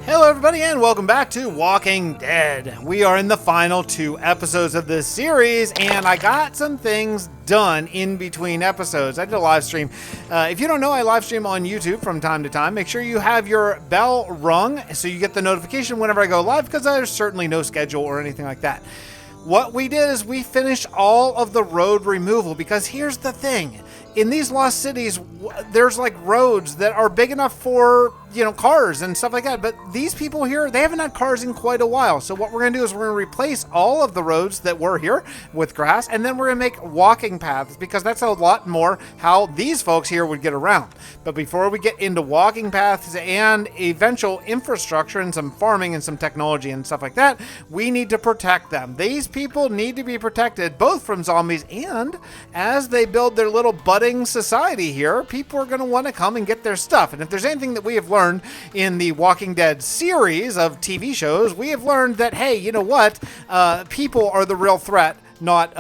Hello everybody and welcome back to Walking Dead. We are in the final 2 episodes of this series and I got some things done in between episodes. I did a live stream. If you don't know, I live stream on YouTube from time to time. Make sure you have your bell rung so you get the notification whenever I go live, because there's certainly no schedule or anything like that. What we did is we finished all of the road removal, because here's the thing. In these lost cities, there's like roads that are big enough for, cars and stuff like that. But these people here, they haven't had cars in quite a while. So what we're going to do is we're going to replace all of the roads that were here with grass. And then we're going to make walking paths, because that's a lot more how these folks here would get around. But before we get into walking paths and eventual infrastructure and some farming and some technology and stuff like that, we need to protect them. These people need to be protected both from zombies, and as they build their little budding society here, people are going to want to come and get their stuff. And if there's anything that we have learned in the Walking Dead series of TV shows, we have learned that, hey, you know what? People are the real threat, not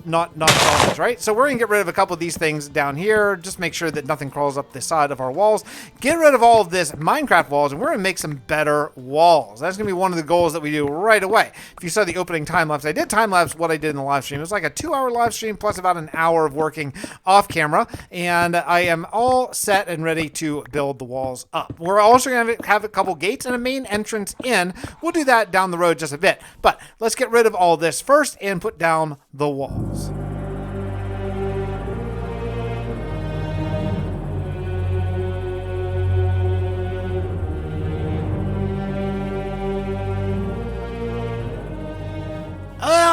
zombies, right? So we're gonna get rid of a couple of these things down here. Just make sure that nothing crawls up the side of our walls. Get rid of all of this Minecraft walls, and we're gonna make some better walls. That's gonna be one of the goals that we do right away. If you saw the opening time lapse, I did time lapse what I did in the live stream. It was like a 2-hour live stream plus about an hour of working off camera, and I am all set and ready to build the walls up. We're also gonna have a couple gates and a main entrance in. We'll do that down the road just a bit, but let's get rid of all this first and put down the walls.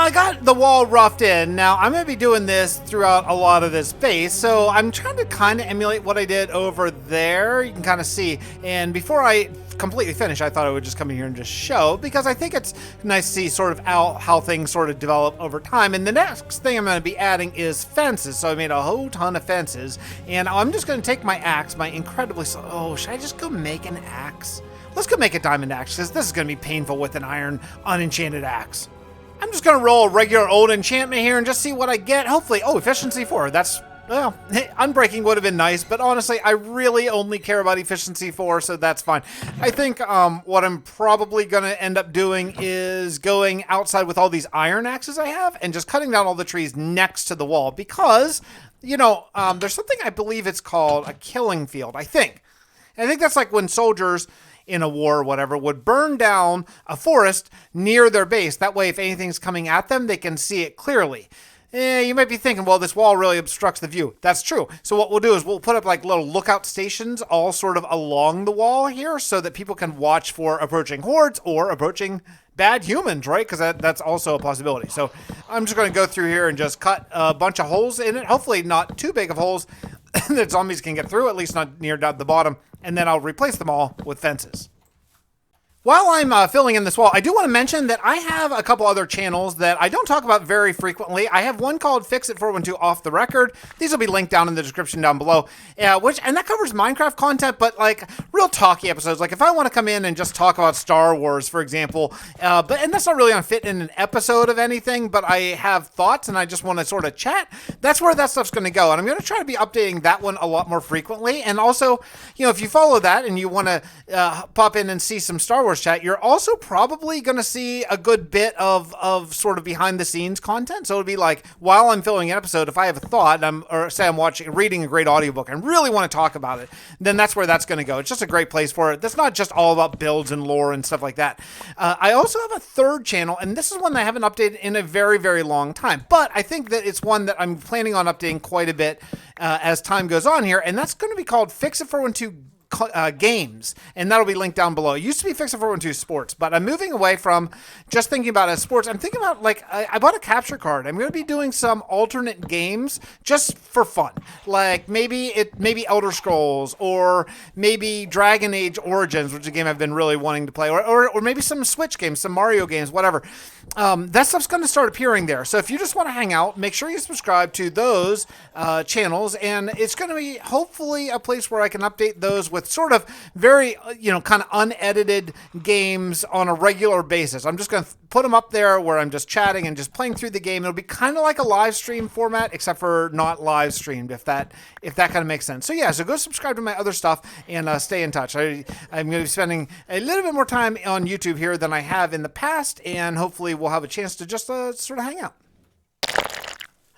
I got the wall roughed in. Now, I'm going to be doing this throughout a lot of this base, so I'm trying to kind of emulate what I did over there. You can kind of see. And before I completely finish, I thought I would just come in here and just show, because I think it's nice to see sort of how things sort of develop over time. And the next thing I'm going to be adding is fences. So I made a whole ton of fences, and I'm just going to take my axe, my incredibly slow... Oh, should I just go make an axe? Let's go make a diamond axe, because this is going to be painful with an iron unenchanted axe. I'm just going to roll a regular old enchantment here and just see what I get. Hopefully, efficiency 4. That's, well, unbreaking would have been nice, but honestly, I really only care about efficiency 4, so that's fine. I think what I'm probably going to end up doing is going outside with all these iron axes I have and just cutting down all the trees next to the wall, because, there's something, I believe it's called a killing field, I think. And I think that's like when soldiers in a war or whatever would burn down a forest near their base. That way, if anything's coming at them, they can see it clearly. You might be thinking, well, this wall really obstructs the view. That's true. So what we'll do is we'll put up like little lookout stations all sort of along the wall here, so that people can watch for approaching hordes or approaching bad humans, right? Because that's also a possibility. So I'm just going to go through here and just cut a bunch of holes in it. Hopefully not too big of holes that zombies can get through, at least not near down the bottom. And then I'll replace them all with fences. While I'm filling in this wall, I do want to mention that I have a couple other channels that I don't talk about very frequently. I have one called Fixxitt412 Off the Record. These will be linked down in the description down below. And that covers Minecraft content, but like real talky episodes. Like if I want to come in and just talk about Star Wars, for example, and that's not really going to fit in an episode of anything, but I have thoughts and I just want to sort of chat. That's where that stuff's going to go. And I'm going to try to be updating that one a lot more frequently. And also, if you follow that and you want to pop in and see some Star Wars chat, you're also probably going to see a good bit of sort of behind the scenes content. So it'll be like, while I'm filming an episode, if I have a thought, or say I'm reading a great audiobook and really want to talk about it, then that's where that's going to go. It's just a great place for it. That's not just all about builds and lore and stuff like that. I also have a third channel, and this is one that I haven't updated in a very, very long time, but I think that it's one that I'm planning on updating quite a bit as time goes on here, and that's going to be called Fixxitt412 Games, and that'll be linked down below. It used to be Fixxitt412 Sports, but I'm moving away from just thinking about it as sports. I'm thinking about, like, I bought a capture card. I'm going to be doing some alternate games just for fun. Like maybe Elder Scrolls, or maybe Dragon Age Origins, which is a game I've been really wanting to play, or maybe some Switch games, some Mario games, whatever. That stuff's going to start appearing there. So if you just want to hang out, make sure you subscribe to those channels, and it's going to be hopefully a place where I can update those with sort of very, kind of unedited games on a regular basis. I'm just going to put them up there where I'm just chatting and just playing through the game. It'll be kind of like a live stream format, except for not live streamed, if that kind of makes sense. So yeah, so go subscribe to my other stuff and stay in touch. I'm going to be spending a little bit more time on YouTube here than I have in the past, and hopefully we'll have a chance to just sort of hang out.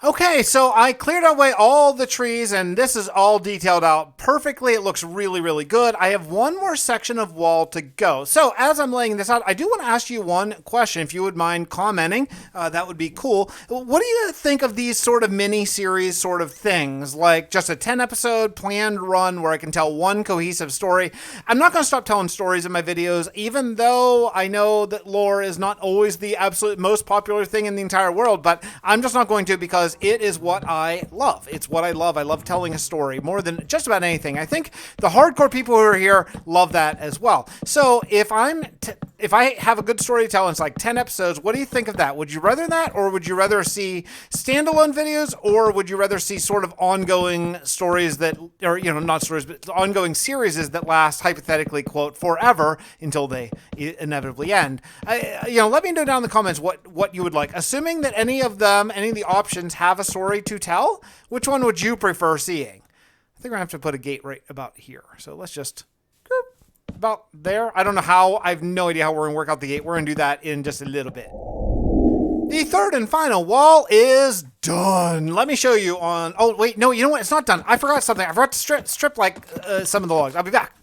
Okay, so I cleared away all the trees, and this is all detailed out perfectly. It looks really, really good. I have one more section of wall to go. So as I'm laying this out, I do want to ask you one question. If you would mind commenting, that would be cool. What do you think of these sort of mini-series sort of things, like just a 10-episode planned run where I can tell one cohesive story? I'm not going to stop telling stories in my videos, even though I know that lore is not always the absolute most popular thing in the entire world, but I'm just not going to, because it is what I love. It's what I love. I love telling a story more than just about anything. I think the hardcore people who are here love that as well. So if I have a good story to tell and it's like 10 episodes, what do you think of that? Would you rather that, or would you rather see standalone videos, or would you rather see sort of ongoing stories that, or, you know, not stories, but ongoing series that last, hypothetically, quote, forever until they inevitably end? Let me know down in the comments what you would like. Assuming that any of the options have a story to tell, which one would you prefer seeing? I think we're gonna have to put a gate right about here. So let's just about there. I don't know how. I have no idea how we're gonna work out the gate. We're gonna do that in just a little bit. The third and final wall is done. Let me show you on. Oh wait, no, you know what? It's not done. I forgot something. I forgot to strip like some of the logs. I'll be back.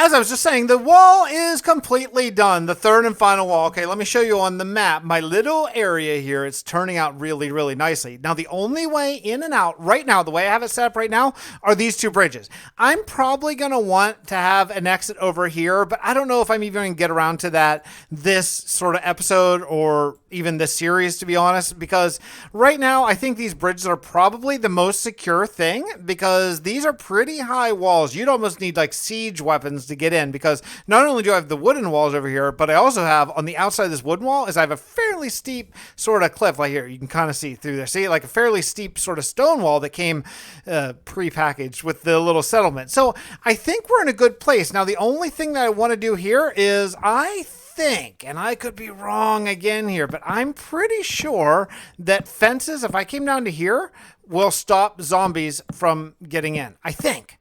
As I was just saying, the wall is completely done. The third and final wall. Okay, let me show you on the map. My little area here, it's turning out really, really nicely. Now, the only way in and out right now, the way I have it set up right now, are these two bridges. I'm probably going to want to have an exit over here, but I don't know if I'm even going to get around to that this sort of episode or even this series, to be honest, because right now I think these bridges are probably the most secure thing, because these are pretty high walls. You'd almost need like siege weapons to get in, because not only do I have the wooden walls over here, but I also have on the outside of this wooden wall is I have a fairly steep sort of cliff. Like here, you can kind of see through there. See, like a fairly steep sort of stone wall that came pre-packaged with the little settlement. So I think we're in a good place. Now, the only thing that I want to do here is I think, and I could be wrong again here, but I'm pretty sure that fences, if I came down to here, will stop zombies from getting in. I think.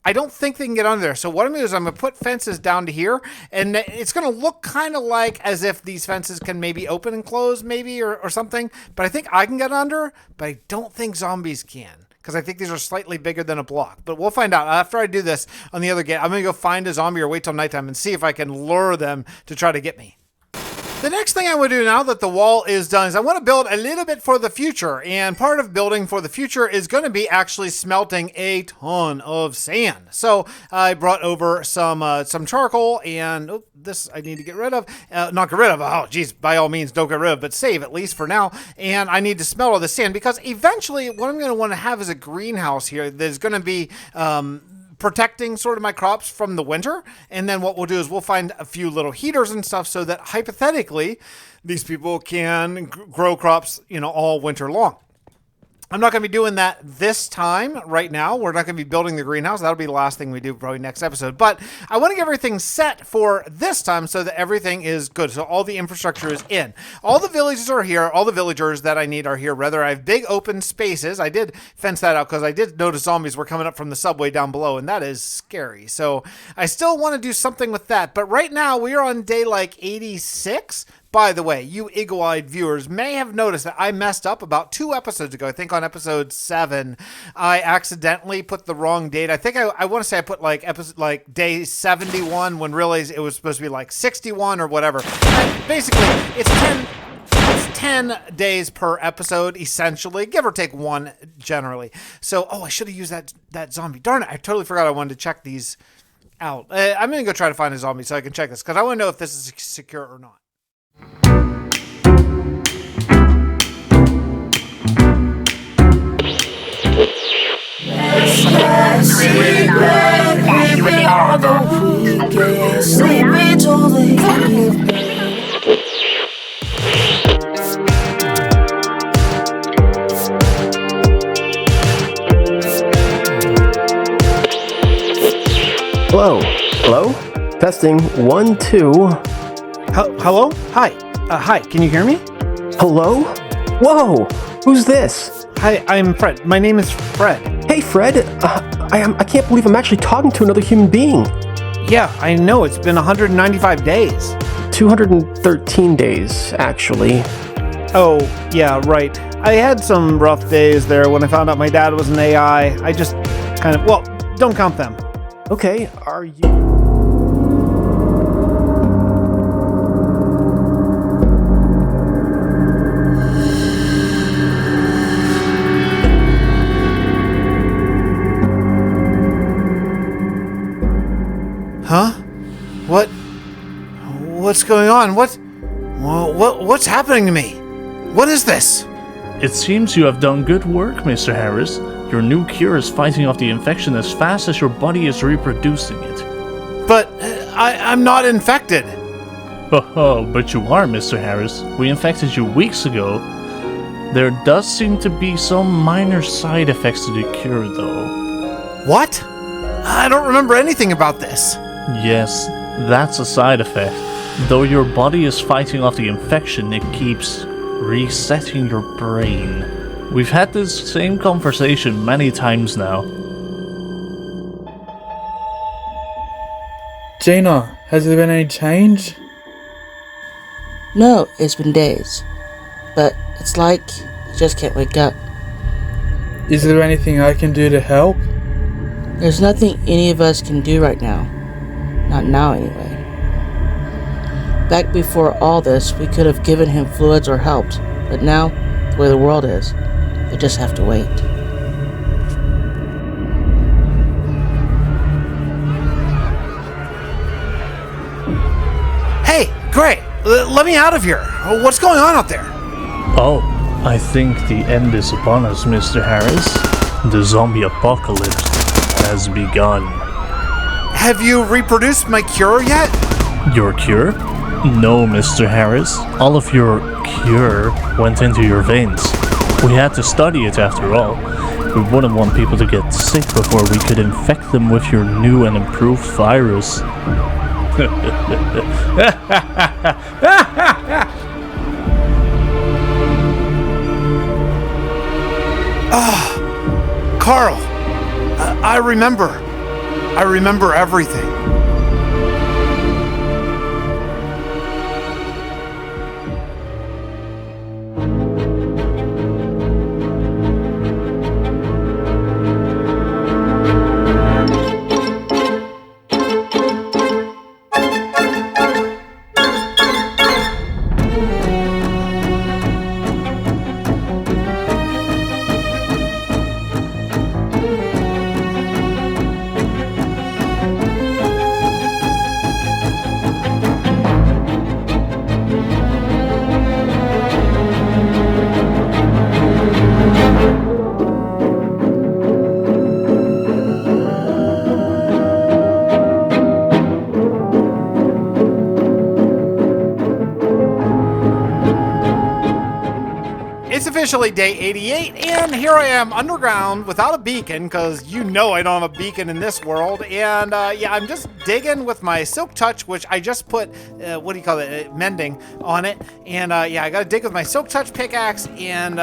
I don't think they can get under there. So what I'm going to do is I'm going to put fences down to here, and it's going to look kind of like as if these fences can maybe open and close maybe or something. But I think I can get under, but I don't think zombies can, because I think these are slightly bigger than a block. But we'll find out. After I do this on the other gate, I'm going to go find a zombie or wait till nighttime and see if I can lure them to try to get me. The next thing I want to do now that the wall is done is I want to build a little bit for the future. And part of building for the future is going to be actually smelting a ton of sand. So I brought over some charcoal, and this I need to get rid of. Not get rid of. Oh, geez, by all means, don't get rid of, but save at least for now. And I need to smelt all the sand, because eventually what I'm going to want to have is a greenhouse here that's going to be protecting sort of my crops from the winter. And then what we'll do is we'll find a few little heaters and stuff so that hypothetically these people can grow crops, all winter long. I'm not going to be doing that this time right now. We're not going to be building the greenhouse. That'll be the last thing we do probably next episode. But I want to get everything set for this time so that everything is good. So all the infrastructure is in. All the villages are here. All the villagers that I need are here. Rather, I have big open spaces. I did fence that out because I did notice zombies were coming up from the subway down below, and that is scary. So I still want to do something with that. But right now we are on day like 86. By the way, you eagle-eyed viewers may have noticed that I messed up about 2 episodes ago. I think on episode 7, I accidentally put the wrong date. I think I want to say I put like day 71 when really it was supposed to be like 61 or whatever. And basically, it's 10 days per episode, essentially, give or take 1 generally. So, I should have used that zombie. Darn it, I totally forgot I wanted to check these out. I'm going to go try to find a zombie so I can check this, because I want to know if this is secure or not. Hello? Testing 1, 2. Hello? Hi. Hi, can you hear me? Hello? Whoa! Who's this? Hi, I'm Fred. My name is Fred. Hey, Fred. I can't believe I'm actually talking to another human being. Yeah, I know. It's been 195 days. 213 days, actually. Oh, yeah, right. I had some rough days there when I found out my dad was an AI. I just kind of... Well, don't count them. Okay, are you... Huh? What's going on? What's happening to me? What is this? It seems you have done good work, Mr. Harris. Your new cure is fighting off the infection as fast as your body is reproducing it. But I'm not infected. Oh, but you are, Mr. Harris. We infected you weeks ago. There does seem to be some minor side effects to the cure, though. What? I don't remember anything about this. Yes, that's a side effect. Though your body is fighting off the infection, it keeps resetting your brain. We've had this same conversation many times now. Gina, has there been any change? No, it's been days. But it's like you just can't wake up. Is there anything I can do to help? There's nothing any of us can do right now. Not now, anyway. Back before all this, we could have given him fluids or helped. But now, the way the world is, we just have to wait. Hey, great. Let me out of here. What's going on out there? Oh, I think the end is upon us, Mr. Harris. The zombie apocalypse has begun. Have you reproduced my cure yet? Your cure? No, Mr. Harris. All of your cure went into your veins. We had to study it after all. We wouldn't want people to get sick before we could infect them with your new and improved virus. Carl, I remember everything. It's officially day 88, and here I am underground without a beacon, because you know I don't have a beacon in this world. And yeah, I'm just digging with my Silk Touch, which I just put, what do you call it, mending on it. And yeah, I gotta dig with my Silk Touch pickaxe and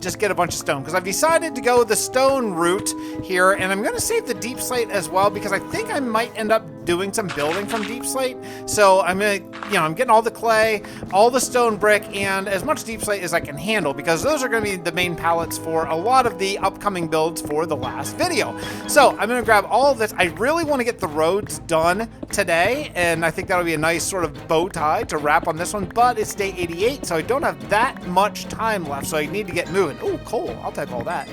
just get a bunch of stone, because I've decided to go the stone route here, and I'm gonna save the deep slate as well, because I think I might end up doing some building from deep slate. So I'm gonna, I'm getting all the clay, all the stone brick, and as much deep slate as I can handle, because those are gonna be the main pallets for a lot of the upcoming builds for the last video. So I'm gonna grab all of this. I really want to get the roads done today, and I think that'll be a nice sort of bow tie to wrap on this one, but it's day 88, so I don't have that much time left, so I need to get moving. Oh, coal, I'll type all that.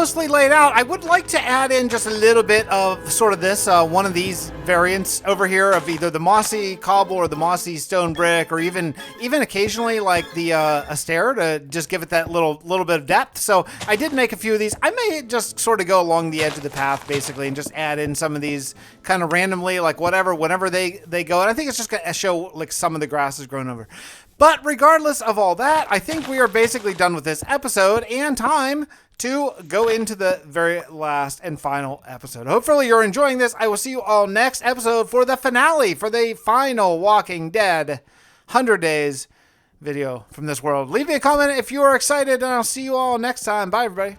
mostly laid out. I would like to add in just a little bit of sort of this, one of these variants over here of either the mossy cobble or the mossy stone brick, or even occasionally like the a stair to just give it that little bit of depth. So I did make a few of these. I may just sort of go along the edge of the path basically and just add in some of these kind of randomly, like whenever they go. And I think it's just gonna show like some of the grass is grown over. But regardless of all that, I think we are basically done with this episode and time to go into the very last and final episode. Hopefully you're enjoying this. I will see you all next episode for the finale, for the final Walking Dead 100 Days video from this world. Leave me a comment if you are excited, and I'll see you all next time. Bye, everybody.